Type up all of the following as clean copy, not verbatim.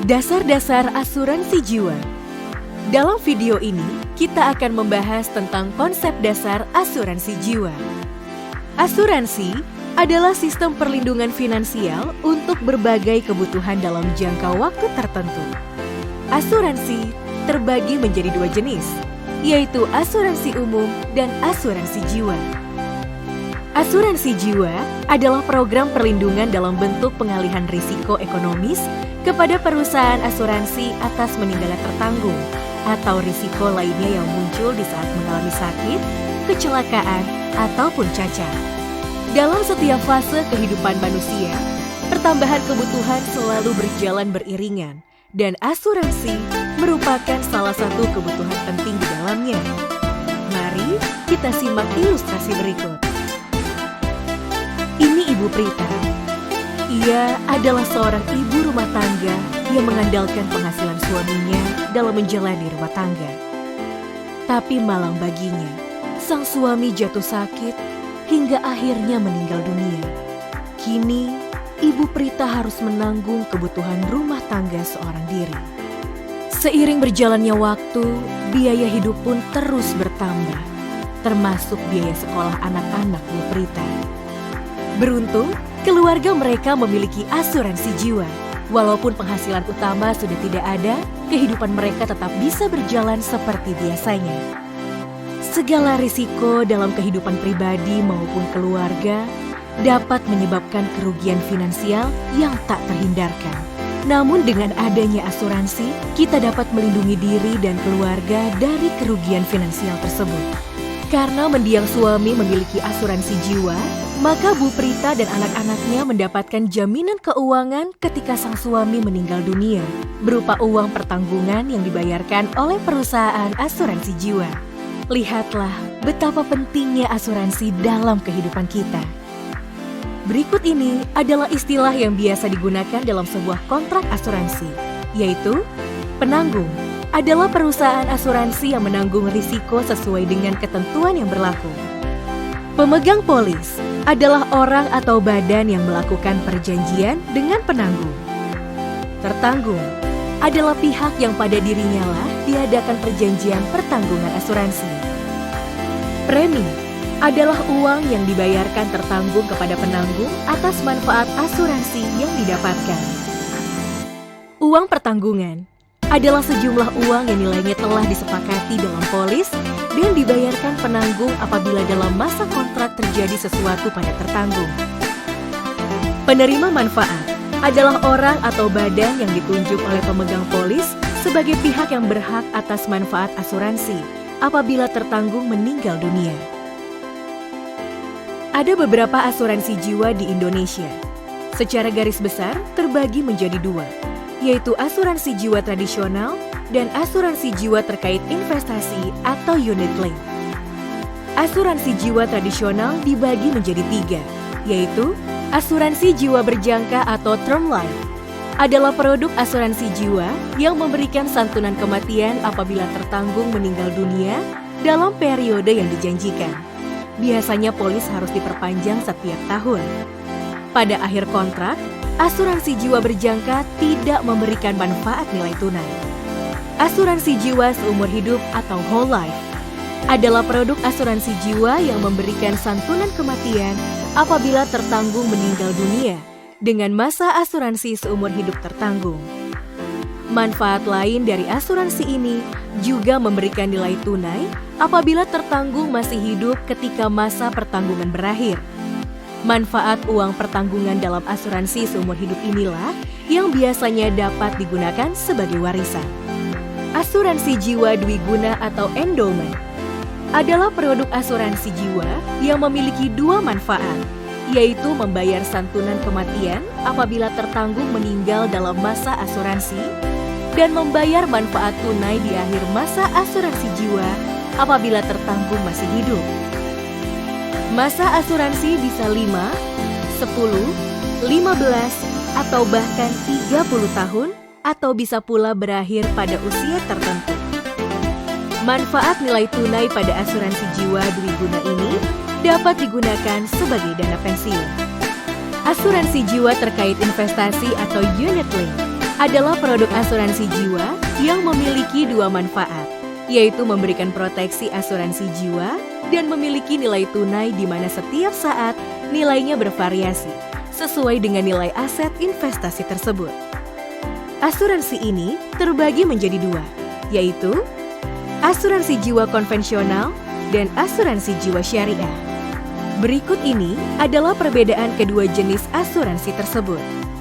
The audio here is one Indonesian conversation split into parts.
Dasar-dasar asuransi jiwa. Dalam video ini, kita akan membahas tentang konsep dasar asuransi jiwa. Asuransi adalah sistem perlindungan finansial untuk berbagai kebutuhan dalam jangka waktu tertentu. Asuransi terbagi menjadi dua jenis, yaitu asuransi umum dan asuransi jiwa. Asuransi jiwa adalah program perlindungan dalam bentuk pengalihan risiko ekonomis kepada perusahaan asuransi atas meninggalnya tertanggung atau risiko lainnya yang muncul di saat mengalami sakit, kecelakaan, ataupun cacat. Dalam setiap fase kehidupan manusia, pertambahan kebutuhan selalu berjalan beriringan dan asuransi merupakan salah satu kebutuhan penting di dalamnya. Mari kita simak ilustrasi berikut. Ini Ibu Prita. Ia adalah seorang ibu rumah tangga yang mengandalkan penghasilan suaminya dalam menjalani rumah tangga. Tapi malang baginya, sang suami jatuh sakit hingga akhirnya meninggal dunia. Kini, Ibu Prita harus menanggung kebutuhan rumah tangga seorang diri. Seiring berjalannya waktu, biaya hidup pun terus bertambah, termasuk biaya sekolah anak-anak Ibu Prita. Beruntung, keluarga mereka memiliki asuransi jiwa. Walaupun penghasilan utama sudah tidak ada, kehidupan mereka tetap bisa berjalan seperti biasanya. Segala risiko dalam kehidupan pribadi maupun keluarga dapat menyebabkan kerugian finansial yang tak terhindarkan. Namun dengan adanya asuransi, kita dapat melindungi diri dan keluarga dari kerugian finansial tersebut. Karena mendiang suami memiliki asuransi jiwa, maka Bu Prita dan anak-anaknya mendapatkan jaminan keuangan ketika sang suami meninggal dunia, berupa uang pertanggungan yang dibayarkan oleh perusahaan asuransi jiwa. Lihatlah betapa pentingnya asuransi dalam kehidupan kita. Berikut ini adalah istilah yang biasa digunakan dalam sebuah kontrak asuransi, yaitu penanggung adalah perusahaan asuransi yang menanggung risiko sesuai dengan ketentuan yang berlaku. Pemegang polis adalah orang atau badan yang melakukan perjanjian dengan penanggung. Tertanggung adalah pihak yang pada dirinya lah diadakan perjanjian pertanggungan asuransi. Premi adalah uang yang dibayarkan tertanggung kepada penanggung atas manfaat asuransi yang didapatkan. Uang pertanggungan adalah sejumlah uang yang nilainya telah disepakati dalam polis dan dibayarkan penanggung apabila dalam masa kontrak terjadi sesuatu pada tertanggung. Penerima manfaat adalah orang atau badan yang ditunjuk oleh pemegang polis sebagai pihak yang berhak atas manfaat asuransi apabila tertanggung meninggal dunia. Ada beberapa asuransi jiwa di Indonesia. Secara garis besar terbagi menjadi dua, yaitu asuransi jiwa tradisional dan asuransi jiwa terkait investasi atau unit link. Asuransi jiwa tradisional dibagi menjadi tiga, yaitu asuransi jiwa berjangka atau term life. Adalah produk asuransi jiwa yang memberikan santunan kematian apabila tertanggung meninggal dunia dalam periode yang dijanjikan. Biasanya polis harus diperpanjang setiap tahun. Pada akhir kontrak, asuransi jiwa berjangka tidak memberikan manfaat nilai tunai. Asuransi jiwa seumur hidup atau whole life adalah produk asuransi jiwa yang memberikan santunan kematian apabila tertanggung meninggal dunia dengan masa asuransi seumur hidup tertanggung. Manfaat lain dari asuransi ini juga memberikan nilai tunai apabila tertanggung masih hidup ketika masa pertanggungan berakhir. Manfaat uang pertanggungan dalam asuransi seumur hidup inilah yang biasanya dapat digunakan sebagai warisan. Asuransi jiwa dwiguna atau endowment adalah produk asuransi jiwa yang memiliki dua manfaat, yaitu membayar santunan kematian apabila tertanggung meninggal dalam masa asuransi dan membayar manfaat tunai di akhir masa asuransi jiwa apabila tertanggung masih hidup. Masa asuransi bisa 5, 10, 15, atau bahkan 30 tahun atau bisa pula berakhir pada usia tertentu. Manfaat nilai tunai pada asuransi jiwa dwiguna ini dapat digunakan sebagai dana pensiun. Asuransi jiwa terkait investasi atau unit link adalah produk asuransi jiwa yang memiliki dua manfaat, yaitu memberikan proteksi asuransi jiwa dan memiliki nilai tunai di mana setiap saat nilainya bervariasi sesuai dengan nilai aset investasi tersebut. Asuransi ini terbagi menjadi dua, yaitu asuransi jiwa konvensional dan asuransi jiwa syariah. Berikut ini adalah perbedaan kedua jenis asuransi tersebut.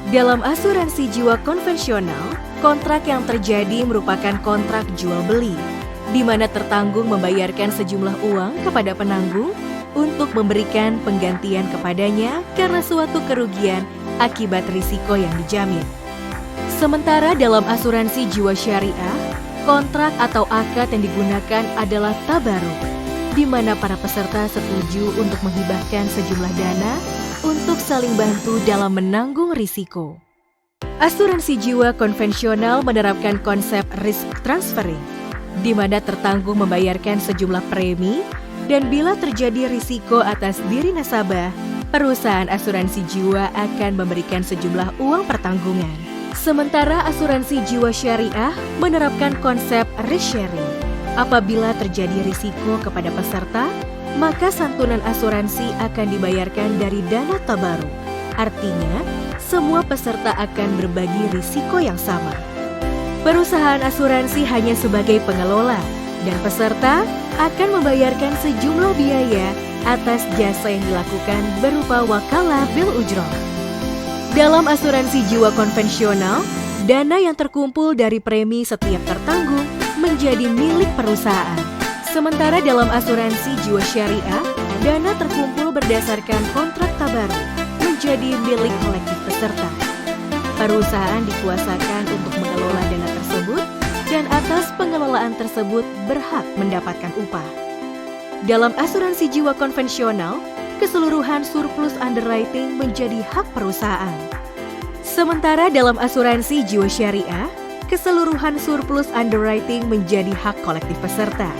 Dalam asuransi jiwa konvensional, kontrak yang terjadi merupakan kontrak jual beli, di mana tertanggung membayarkan sejumlah uang kepada penanggung untuk memberikan penggantian kepadanya karena suatu kerugian akibat risiko yang dijamin. Sementara dalam asuransi jiwa syariah, kontrak atau akad yang digunakan adalah tabaruk, di mana para peserta setuju untuk menghibahkan sejumlah dana untuk saling bantu dalam menanggung risiko. Asuransi jiwa konvensional menerapkan konsep risk transferring, di mana tertanggung membayarkan sejumlah premi dan bila terjadi risiko atas diri nasabah, perusahaan asuransi jiwa akan memberikan sejumlah uang pertanggungan. Sementara asuransi jiwa syariah menerapkan konsep risk sharing. Apabila terjadi risiko kepada peserta, maka santunan asuransi akan dibayarkan dari dana tabaruk. Artinya, semua peserta akan berbagi risiko yang sama. Perusahaan asuransi hanya sebagai pengelola, dan peserta akan membayarkan sejumlah biaya atas jasa yang dilakukan berupa wakalah bil ujroh. Dalam asuransi jiwa konvensional, dana yang terkumpul dari premi setiap tertanggung menjadi milik perusahaan. Sementara dalam asuransi jiwa syariah, dana terkumpul berdasarkan kontrak tabaruk menjadi milik kolektif peserta. Perusahaan dikuasakan untuk mengelola dana tersebut dan atas pengelolaan tersebut berhak mendapatkan upah. Dalam asuransi jiwa konvensional, keseluruhan surplus underwriting menjadi hak perusahaan. Sementara dalam asuransi jiwa syariah, keseluruhan surplus underwriting menjadi hak kolektif peserta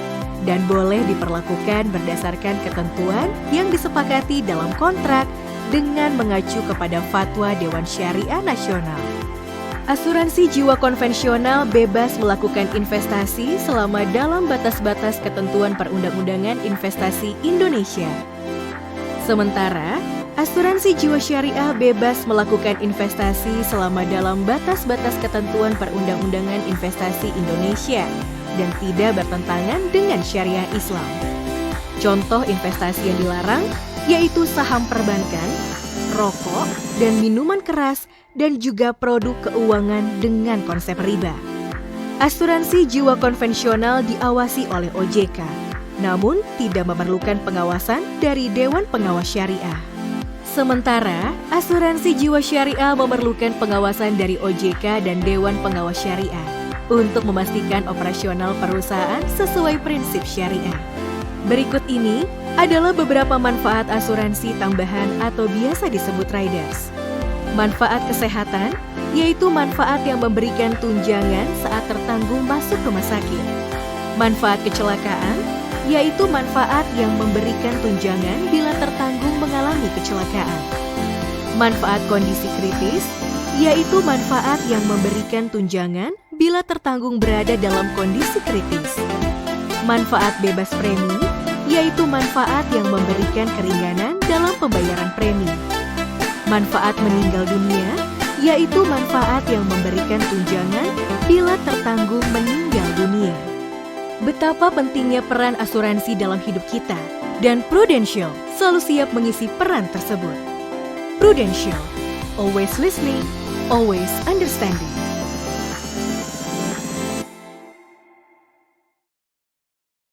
dan boleh diperlakukan berdasarkan ketentuan yang disepakati dalam kontrak dengan mengacu kepada Fatwa Dewan Syariah Nasional. Asuransi jiwa konvensional bebas melakukan investasi selama dalam batas-batas ketentuan Perundang-undangan Investasi Indonesia. Sementara, asuransi jiwa syariah bebas melakukan investasi selama dalam batas-batas ketentuan Perundang-undangan Investasi Indonesia dan tidak bertentangan dengan syariah Islam. Contoh investasi yang dilarang yaitu saham perbankan, rokok, dan minuman keras, dan juga produk keuangan dengan konsep riba. Asuransi jiwa konvensional diawasi oleh OJK, namun tidak memerlukan pengawasan dari Dewan Pengawas Syariah. Sementara, asuransi jiwa syariah memerlukan pengawasan dari OJK dan Dewan Pengawas Syariah untuk memastikan operasional perusahaan sesuai prinsip syariah. Berikut ini adalah beberapa manfaat asuransi tambahan atau biasa disebut riders. Manfaat kesehatan, yaitu manfaat yang memberikan tunjangan saat tertanggung masuk rumah sakit. Manfaat kecelakaan, yaitu manfaat yang memberikan tunjangan bila tertanggung mengalami kecelakaan. Manfaat kondisi kritis, yaitu manfaat yang memberikan tunjangan bila tertanggung berada dalam kondisi kritis. Manfaat bebas premi, yaitu manfaat yang memberikan keringanan dalam pembayaran premi. Manfaat meninggal dunia, yaitu manfaat yang memberikan tunjangan bila tertanggung meninggal dunia. Betapa pentingnya peran asuransi dalam hidup kita, dan Prudential selalu siap mengisi peran tersebut. Prudential, always listening, always understanding.